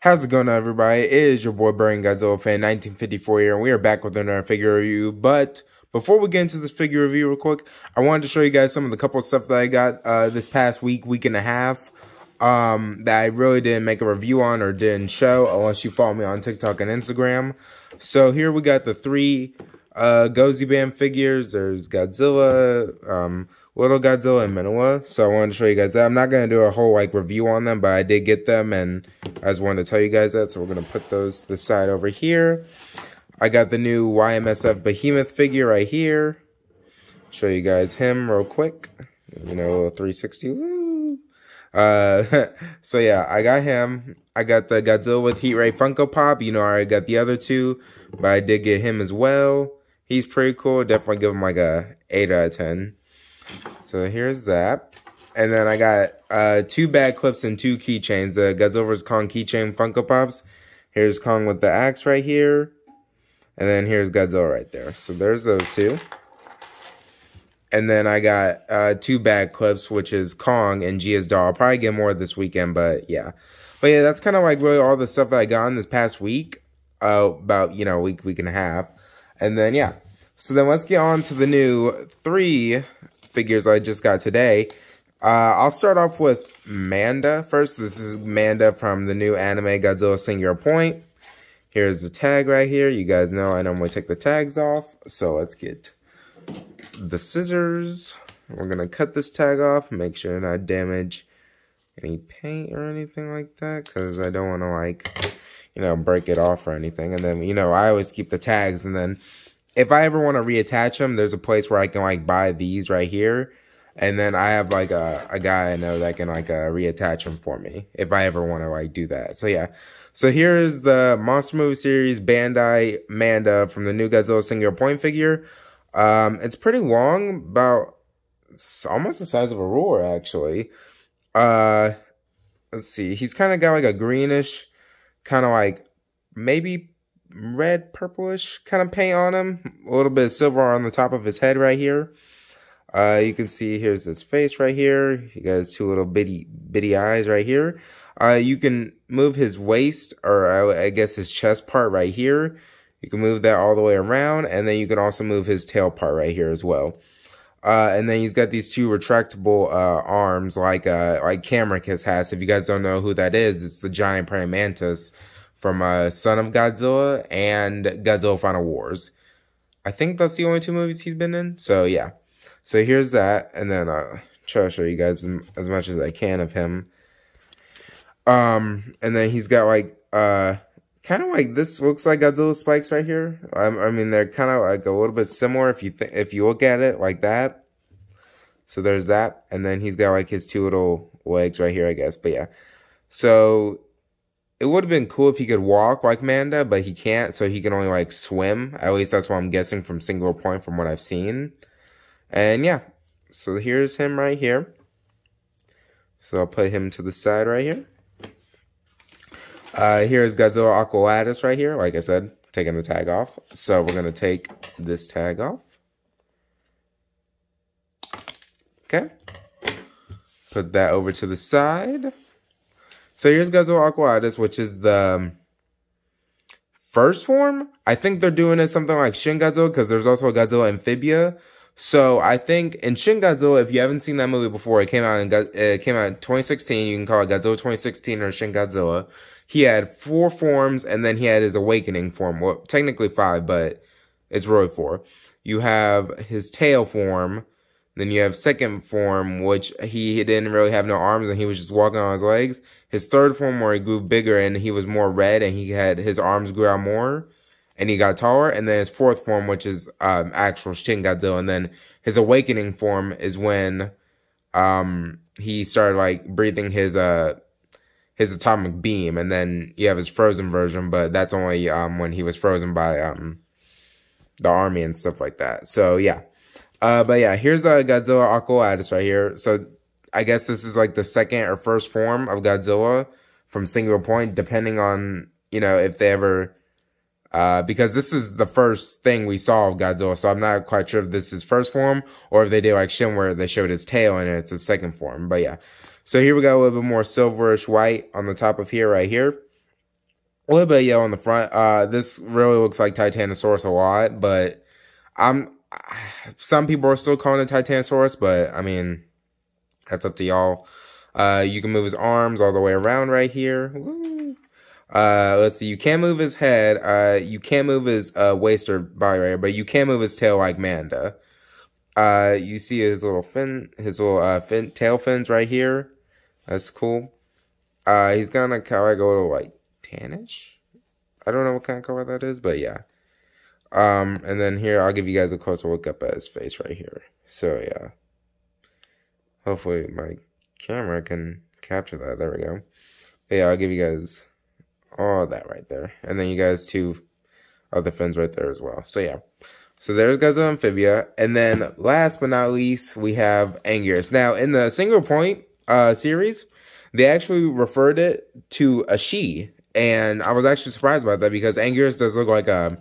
How's it going, everybody? It is your boy Burning Godzilla fan 1954 here, and we are back with another figure review. But before we get into this figure review real quick, I wanted to show you guys some of the couple of stuff that I got this past week and a half that I really didn't make a review on or didn't show unless you follow me on TikTok and Instagram. So here we got the three Godzilla figures. There's Godzilla, Little Godzilla, and Minoa. So I wanted to show you guys that. I'm not going to do a whole review on them, but I did get them and I just wanted to tell you guys that. So we're going to put those to the side over here. I got the new YMSF Behemoth figure right here. Show you guys him real quick. You know, 360. Woo! So yeah, I got him. I got the Godzilla with Heat Ray Funko Pop. You know, I already got the other two, but I did get him as well. He's pretty cool. Definitely give him like a 8 out of 10. So here's that. And then I got 2 bag clips and 2 keychains. The Godzilla vs. Kong keychain Funko Pops. Here's Kong with the axe right here. And then here's Godzilla right there. So there's those two. And then I got 2 bag clips, which is Kong and Gia's doll. I'll probably get more this weekend, but yeah. But yeah, that's kind of really all the stuff that I got in this past week. About, you know, week and a half. And then, yeah. So then let's get on to the new 3 figures I just got today. I'll start off with Manda first. This is Manda from the new anime Godzilla Singular Point. Here's the tag right here. You guys know I normally take the tags off. So let's get the scissors. We're going to cut this tag off. Make sure not damage any paint or anything like that. Because I don't want to, you know, break it off or anything. And then, you know, I always keep the tags. And then if I ever want to reattach them, there's a place where I can, buy these right here. And then I have, a guy I know that can, reattach them for me. If I ever want to, do that. So, yeah. So, here's the Monster Movie Series Bandai Manda from the new Godzilla Singular Point figure. It's pretty long. About almost the size of a ruler, actually. Let's see. He's kind of got, a greenish, kind of, maybe red purplish kind of paint on him, a little bit of silver on the top of his head right here. You can see here's his face right here. He got his 2 little bitty eyes right here. You can move his waist, or I guess his chest part right here. You can move that all the way around, and then you can also move his tail part right here as well. And then he's got these 2 retractable arms like Camricus has. If you guys don't know who that is, it's the giant praying mantis from Son of Godzilla and Godzilla Final Wars. I think that's the only 2 movies he's been in. So, yeah. So, here's that. And then try to show you guys as much as I can of him. And then he's got, kind of this looks like Godzilla spikes right here. I mean, they're kind of, a little bit similar if you look at it like that. So, there's that. And then he's got, his 2 little legs right here, I guess. But, yeah. So it would have been cool if he could walk like Manda, but he can't, so he can only, swim. At least that's what I'm guessing from Singular Point from what I've seen. And, yeah. So, here's him right here. So, I'll put him to the side right here. Here's Godzilla Aquatalis right here. Like I said, taking the tag off. So, we're going to take this tag off. Okay. Put that over to the side. So here's Godzilla Aquatalis, which is the first form. I think they're doing it something like Shin Godzilla, because there's also a Godzilla Amphibia. So I think in Shin Godzilla, if you haven't seen that movie before, it came out in 2016. You can call it Godzilla 2016 or Shin Godzilla. He had 4 forms, and then he had his awakening form. Well, technically 5, but it's really 4. You have his tail form. Then you have second form, which he didn't really have no arms and he was just walking on his legs. His third form where he grew bigger and he was more red and his arms grew out more and he got taller. And then his 4th form, which is actual Shin Godzilla. And then his awakening form is when he started breathing his atomic beam. And then you have his frozen version, but that's only when he was frozen by the army and stuff like that. So yeah. But yeah, here's Godzilla Aquatalis right here. So I guess this is the second or first form of Godzilla from Singular Point, depending on, you know, if they ever, because this is the first thing we saw of Godzilla. So I'm not quite sure if this is first form or if they did Shin where they showed his tail and it's a second form. But yeah, so here we got a little bit more silverish white on the top of here right here. a little bit of yellow on the front. This really looks like Titanosaurus a lot, but I'm some people are still calling it Titanosaurus, but I mean that's up to y'all. You can move his arms all the way around right here. Woo. Let's see. You can't move his head. You can't move his waist or body right here, but you can move his tail like Manda. You see his little tail fins right here. That's cool. He's gonna kind of go to like tannish. I don't know what kind of color that is, but yeah. And then here I'll give you guys a closer look up at his face right here. So yeah. Hopefully my camera can capture that. There we go. But yeah, I'll give you guys all that right there. And then you guys two other fins right there as well. So yeah. So there's Godzilla Amphibia. And then last but not least, we have Angurius. Now in the Single Point series, they actually referred it to a she. And I was actually surprised about that because Angurius does look like a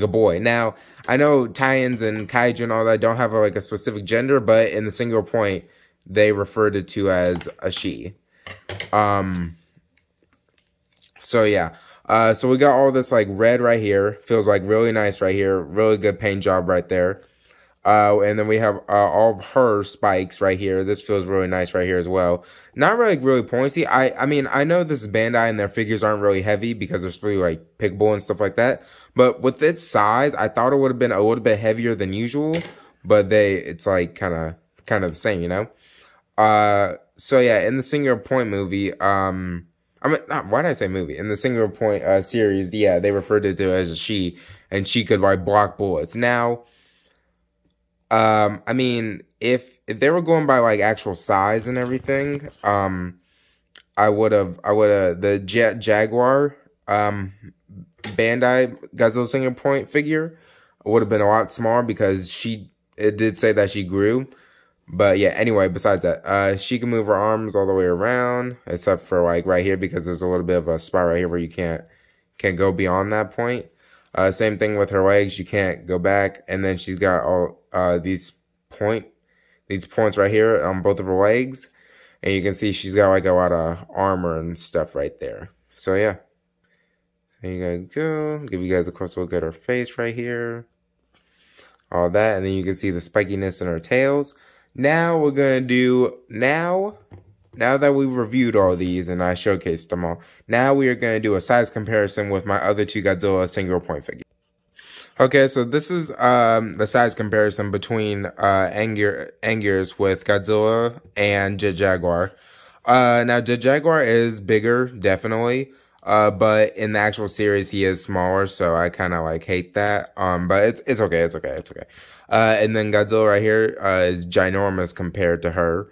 boy. Now, I know tie-ins and kaiju and all that don't have like a specific gender, but in the Single Point, they referred it to as a she. So yeah. So we got all this like red right here. Feels like really nice right here. Really good paint job right there. And then we have all of her spikes right here. This feels really nice right here as well. Not really pointy. I mean, I know this is Bandai and their figures aren't really heavy because they're supposed to be like pickable and stuff like that. But with its size, I thought it would have been a little bit heavier than usual. But it's like kind of the same, you know? So yeah, in the Single Point movie, I mean, why did I say movie? In the Single Point series, yeah, they referred to it as a she, and she could like block bullets. Now, I mean, if they were going by like actual size and everything, I would have the Jaguar Bandai Godzilla Single Point figure would have been a lot smaller because it did say that she grew. But yeah, anyway, besides that, she can move her arms all the way around, except for like right here because there's a little bit of a spot right here where you can't go beyond that point. Same thing with her legs, you can't go back, and then she's got all these points right here on both of her legs, and you can see she's got like a lot of armor and stuff right there. So yeah, there you guys go. Give you guys a close look at her face right here, all that, and then you can see the spikiness in her tails. Now we're gonna do now that we've reviewed all these and I showcased them all, now we are gonna do a size comparison with my other two Godzilla Single Point figures. Okay, so this is the size comparison between Angurius with Godzilla and Jet Jaguar. Now Jet Jaguar is bigger, definitely. But in the actual series, he is smaller, so I kind of like hate that. But it's okay, it's okay. And then Godzilla right here is ginormous compared to her.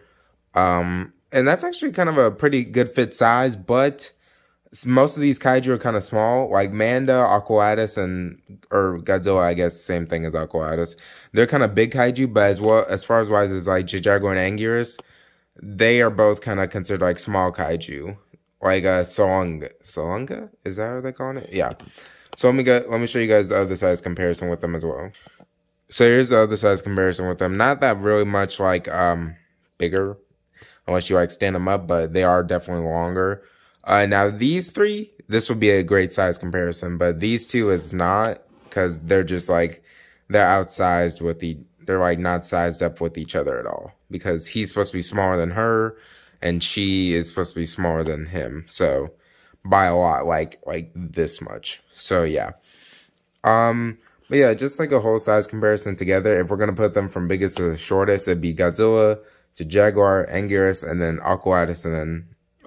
And that's actually kind of a pretty good fit size, but most of these kaiju are kind of small, like Manda, Aquatalis, or Godzilla, I guess, same thing as Aquatalis. They're kind of big kaiju, but as far as like Jaguar and Angurius, they are both kind of considered like small kaiju. Like Salonga? Is that how they're calling it? Yeah. So let me show you guys the other size comparison with them as well. So here's the other size comparison with them. Not that really much like bigger, unless you like stand them up, but they are definitely longer. Now these three, this would be a great size comparison, but these two is not, because they're just like they're outsized they're like not sized up with each other at all, because he's supposed to be smaller than her and she is supposed to be smaller than him, so by a lot, like this much. So yeah, but yeah, just like a whole size comparison together. If we're gonna put them from biggest to the shortest, it'd be Godzilla to Jaguar, Angurius, and then Aquatalis, and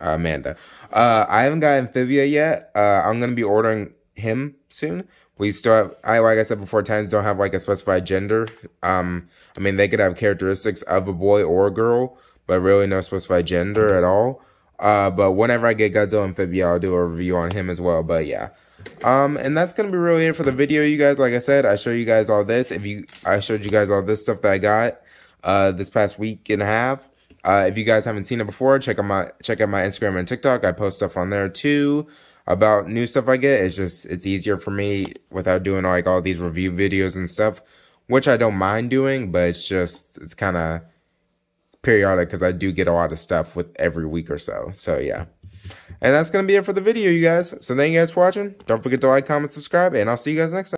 then Manda. I haven't got Amphibia yet. I'm gonna be ordering him soon. We still have, like I said before, Titans don't have like a specified gender. I mean, they could have characteristics of a boy or a girl, but really no specified gender at all. But whenever I get Godzilla Amphibia, I'll do a review on him as well. But yeah. And that's gonna be really it for the video, you guys. Like I said, I showed you guys all this. I showed you guys all this stuff that I got this past week and a half. If you guys haven't seen it before, check out my Instagram and TikTok. I post stuff on there too about new stuff I get. It's easier for me without doing like all these review videos and stuff, which I don't mind doing, but it's kind of periodic because I do get a lot of stuff with every week or so. So yeah. And that's going to be it for the video, you guys. So thank you guys for watching. Don't forget to like, comment, subscribe, and I'll see you guys next time.